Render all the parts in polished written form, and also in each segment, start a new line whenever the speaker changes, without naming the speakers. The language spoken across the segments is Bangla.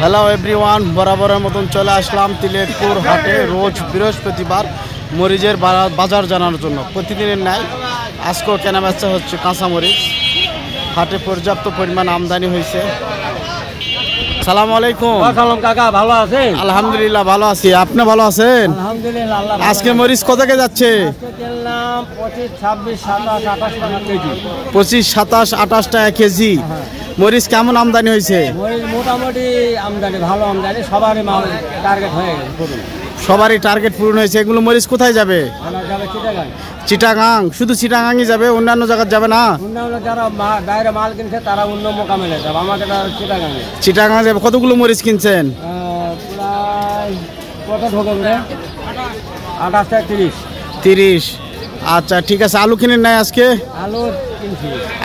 হ্যালো এভরিওয়ান, বরাবরের মতন চলে আসলাম তিলেকপুর হাটে রোজ বৃহস্পতিবার মরিচের বাজার জানার জন্য। প্রতিদিনের ন্যায় আজকেও কেনাবেচা হচ্ছে কাঁচামরিচ। হাটে পর্যাপ্ত পরিমাণ আমদানি হয়েছে। সালাম আলাইকুম।
কাকা ভালো আছেন?
আলহামদুলিল্লাহ ভালো আছি, আপনি ভালো আছেন?
আলহামদুলিল্লাহ।
আজকে মরিচ কত টাকা যাচ্ছে? 25, 27, 28 টাকা কেজি। মরিচ কেমন আমদানি হয়েছে?
মোটামুটি আমদানি ভালো, আমদানি সবারই মাল টার্গেট হয়ে গেছে।
সবারই টার্গেট পূরণ হয়েছে। এগুলো মরিচ কোথায় যাবে? চিটাগাং। শুধু চিটাগাংই যাবে, অন্যান্য জায়গায় যাবে না?
অন্যান্য যারা বাইরে মাল কিনছে তারা অন্য মোকামেলে যাবে, আমাদের
চিটাগাং যাবে। কতগুলো মরিচ কিনছেন?
প্রায় কত ঢোকে? 28 থেকে 30।
আচ্ছা ঠিক আছে। আলু কিনেন নাই আজকে?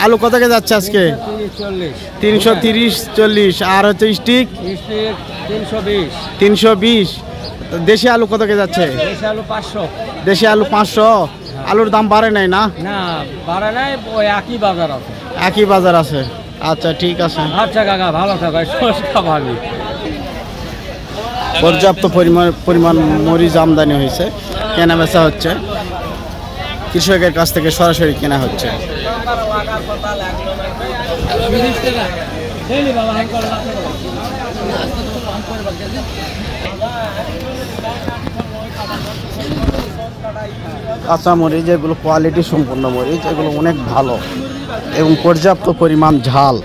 আলু কত টাকা যাচ্ছে আজকে? 330, 40। আর হচ্ছে স্টিক 320। দেশি আলু কত টাকা যাচ্ছে? দেশি আলু 500। আলুর দাম বাড়ে নাই না?
না বাড়ে নাই, ওই একই বাজার আছে।
একই বাজার আছে। আচ্ছা ঠিক আছে।
আচ্ছা কাকা ভালো থাকবে।
পর্যাপ্ত পরিমাণ মরিচ আমদানি হয়েছে, কেনা বেচা হচ্ছে। কৃষকের কাছ থেকে সরাসরি কেনা হচ্ছে। কাঁচা মরিচ এগুলো কোয়ালিটি সম্পন্ন মরিচ, এগুলো অনেক ভালো এবং পর্যাপ্ত পরিমাণ ঝাল।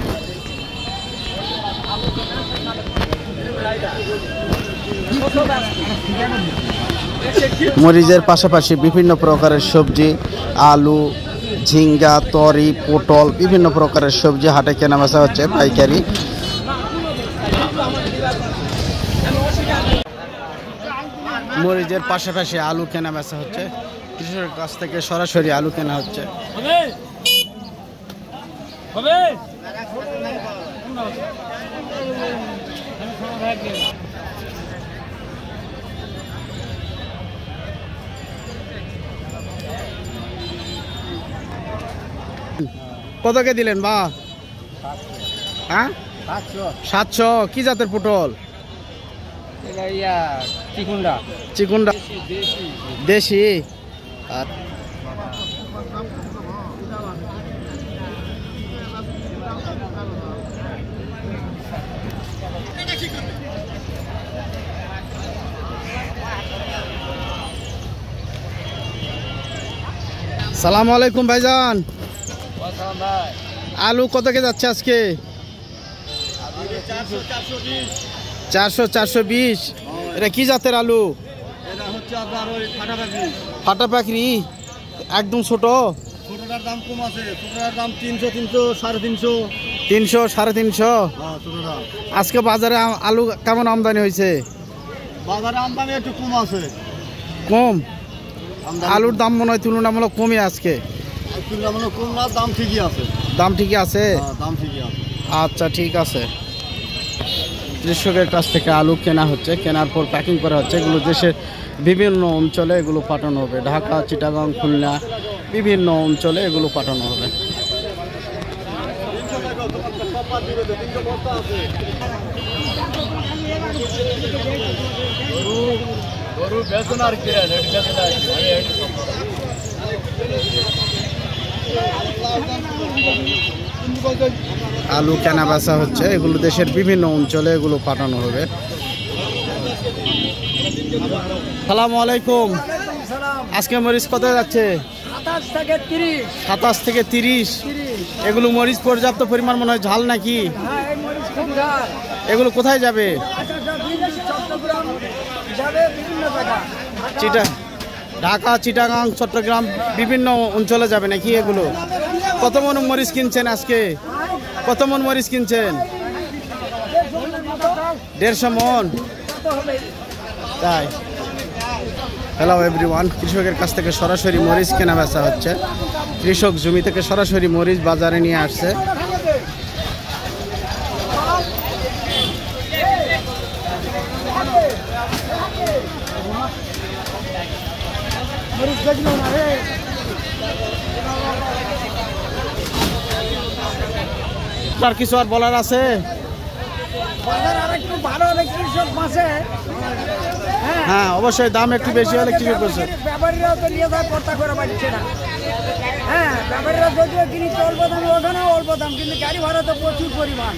মরিচের পাশাপাশি বিভিন্ন প্রকারের সবজি, আলু, ঝিঙ্গা, তরি, পটল, বিভিন্ন প্রকারের সবজি হাটে কেনাবেচা হচ্ছে পাইকারি। মরিচের পাশাপাশি আলু কেনাবেচা হচ্ছে, কৃষকের কাছ থেকে সরাসরি আলু কেনা হচ্ছে। কত কে দিলেন বা? হ্যাঁ 700। কি জাতের পটল? চিকুন্ডা দেশি। সালাম আলাইকুম ভাইজান। আলু কত কে যাচ্ছে আজকে? 400, 420। এটা কি জাতের আলু? ফাটা পাখরি, একদম ছোট।
ছোটটার দাম কম আছে, ছোটটার দাম 300, 300,
300, 350। আজকে বাজারে আলু কেমন আমদানি হয়েছে?
বাজারে আমদানি একটু কম আছে।
কম? আলুর দাম মনে হয় তুলনামূলক কমই আজকে।
তুলনামূলক কম না, দাম ঠিকই আছে।
দাম ঠিকই আছে?
দাম ঠিকই আছে।
আচ্ছা ঠিক আছে। কৃষকের কাছ থেকে আলু কেনা হচ্ছে, কেনার পর প্যাকিং করা হচ্ছে। এগুলো দেশের বিভিন্ন অঞ্চলে এগুলো পাঠানো হবে। ঢাকা, চিটাগাং, খুলনা, বিভিন্ন অঞ্চলে এগুলো পাঠানো হবে। আলু কেনা বেচা হচ্ছে, এগুলো দেশের বিভিন্ন অঞ্চলে এগুলো পাঠানো হবে। সালামু আলাইকুম। আজকে মরিচ কত যাচ্ছে? 27 থেকে 30। এগুলো মরিচ পর্যাপ্ত পরিমাণ মনে হয় ঝাল নাকি? এগুলো কোথায় যাবে? ঢাকা, চিটাগাং, চট্টগ্রাম, বিভিন্ন অঞ্চলে যাবে নাকি এগুলো? কত মন মরিচ কিনছেন আজকে? কত মন মরিচ কিনছেন? 150 মন। তাই। হ্যালো এভরিওয়ান, কৃষকের কাছ থেকে সরাসরি মরিচ কেনা বেচা হচ্ছে। কৃষক জমি থেকে সরাসরি মরিচ বাজারে নিয়ে আসছে। আপনার কিছু আর বলার আছে?
একটু ভালো হলে কৃষক মাসে
হ্যাঁ অবশ্যই দাম একটু বেশি হলে কৃষক বসে।
ব্যাপারীরাও তো নিয়ে যায় কর্তা করে পাচ্ছে না। হ্যাঁ ব্যাপারীরা যদিও কিনিচ্ছে অল্প দামে, ওখানেও অল্প দাম, কিন্তু গাড়ি ভাড়া তো প্রচুর পরিমাণ,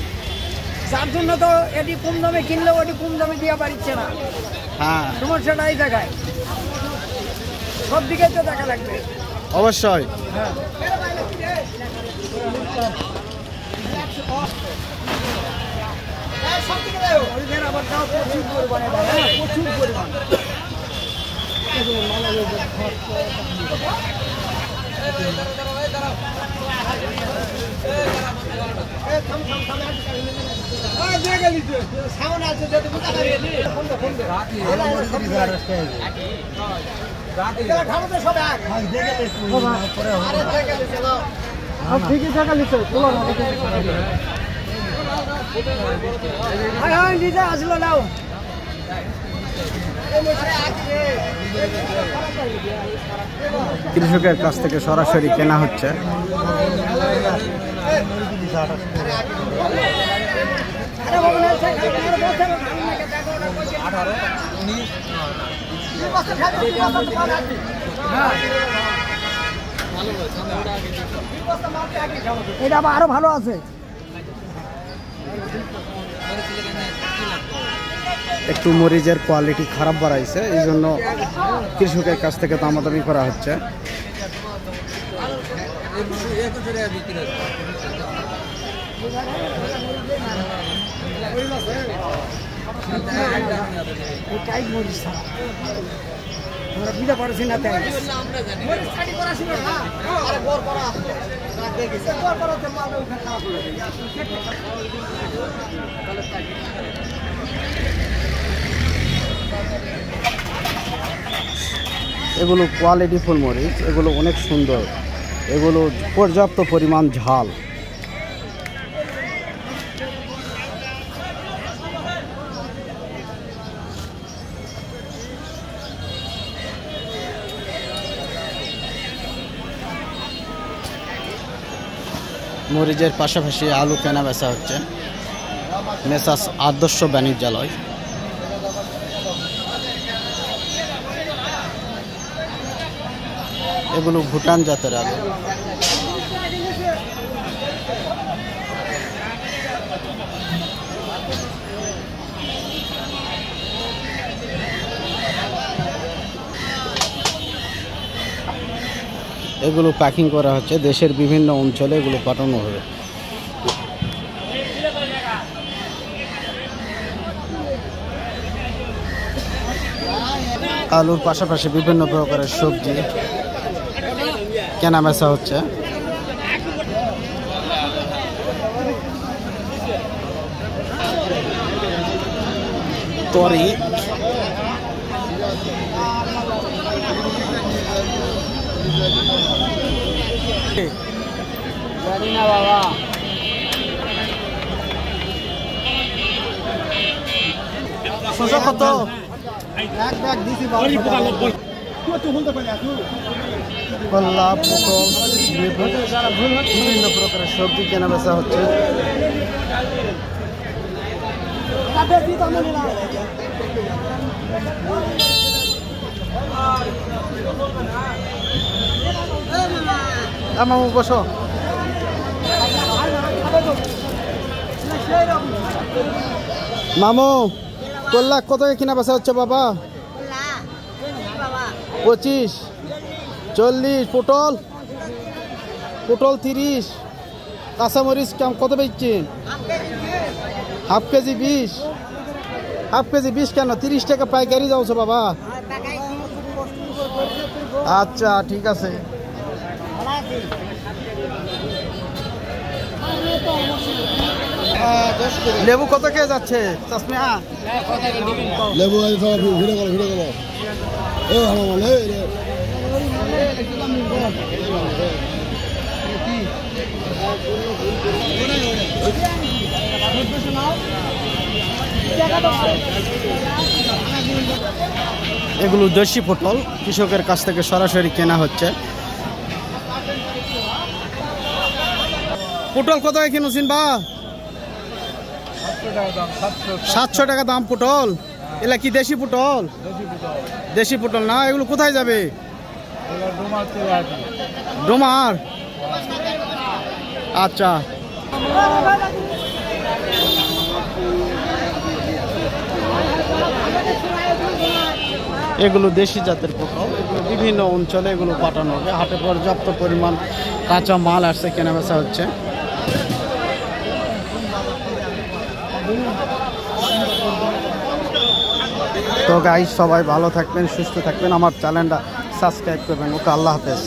যার জন্য তো এটি কম দামে কিনলেও ওটি কম দামে দিয়ে পারছে না।
হ্যাঁ
সমস্যাটা এই জায়গায়, সব দিকে তো দেখা লাগবে।
অবশ্যই।
হ্যাঁ আবার তাও প্রচুর পরিমাণে, প্রচুর পরিমাণ। ঠিকই টাকা নিচ্ছে, নিজে আসলো নাও।
কৃষকের কাছ থেকে সরাসরি কেনা হচ্ছে।
এটা আবার আরো ভালো আছে।
একটু মরিচের কোয়ালিটি খারাপ বাড়াইছে, এই জন্য কৃষকের কাছ থেকে দামাদামি করা হচ্ছে। এগুলো কোয়ালিটি ফুল মরিচ, এগুলো অনেক সুন্দর, এগুলো পর্যাপ্ত পরিমাণ ঝাল। মরিচের পাশাপাশি আলু কেনা বেচা হচ্ছে মেসাস আদর্শ বাণিজ্যালয়। এগুলো ভুটান জাতের আলু। এগুলো প্যাকিং করা হচ্ছে, দেশের বিভিন্ন অঞ্চলে এগুলো পাঠানো হবে। আলুর পাশাপাশি বিভিন্ন প্রকারের সবজি কেনা বেচা হচ্ছে। তরি,
বাবা
শসা কত? কল্লা, পটল, লেবু, বিভিন্ন প্রকারের সবজি কেনা বেচা হচ্ছে। মামু বসো। মামু কল্লা কত কিনা বেচা হচ্ছে বাবা? 25, 40, পটল 30, কাঁচামরিচ কত বেচছেন? হাফ কেজি 20, হাফ কেজি 20 কেন? 30 টাকা পাইকারি যাওছো বাবা। আচ্ছা ঠিক আছে। লেবু কত কে যাচ্ছে চাচমিয়া?
লেবু ভিডিও করো ভিডিও করো। ও আমার
এগুলো দেশি পটল, কৃষকের কাছ থেকে সরাসরি কেনা হচ্ছে। পটল কত কিনুছেন বা? 700 টাকা দাম পটল। এলা কি দেশি পটল? দেশি পটল না, এগুলো কোথায় যাবে? ডোমার। আচ্ছা, এগুলো দেশি জাতের পটল, এগুলো বিভিন্ন অঞ্চলে এগুলো পাঠানো হবে। হাটে পর্যাপ্ত পরিমাণ কাঁচা মাল আসছে, কেনাবেচা হচ্ছে। তো গাইস, সবাই ভালো থাকবেন, সুস্থ থাকবেন, আমার চ্যানেলটা সাবস্ক্রাইব করবেন। ওকে, আল্লাহ হাফেজ।